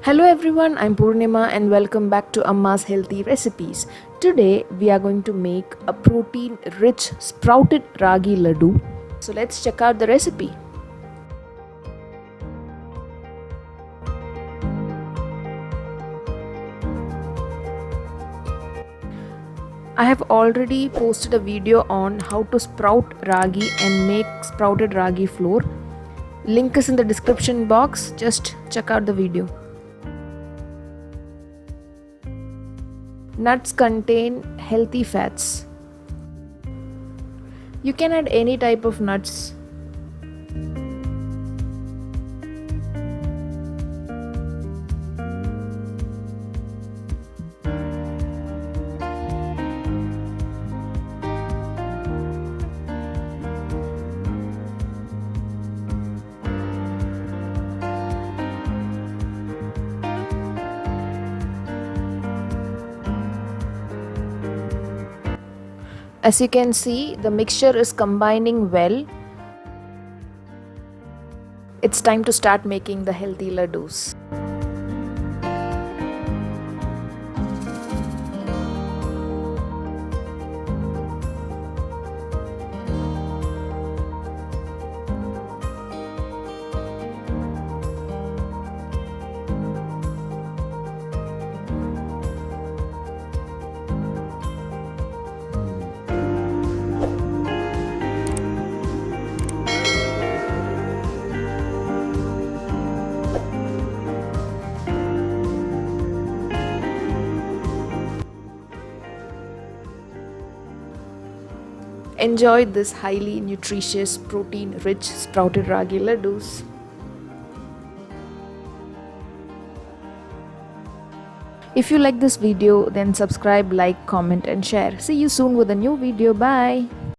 Hello everyone, I'm Poornima and welcome back to Amma's Healthy Recipes. Today we are going to make a protein rich sprouted ragi ladoo. So let's check out the recipe. I have already posted a video on how to sprout ragi and make sprouted ragi flour. Link is in the description box, just check out the video. Nuts contain healthy fats. You can add any type of nuts. As you can see, the mixture is combining well. It's time to start making the healthy ladoos. Enjoy this highly nutritious, protein-rich sprouted ragi ladoos. If you like this video, then subscribe, like, comment and share. See you soon with a new video. Bye.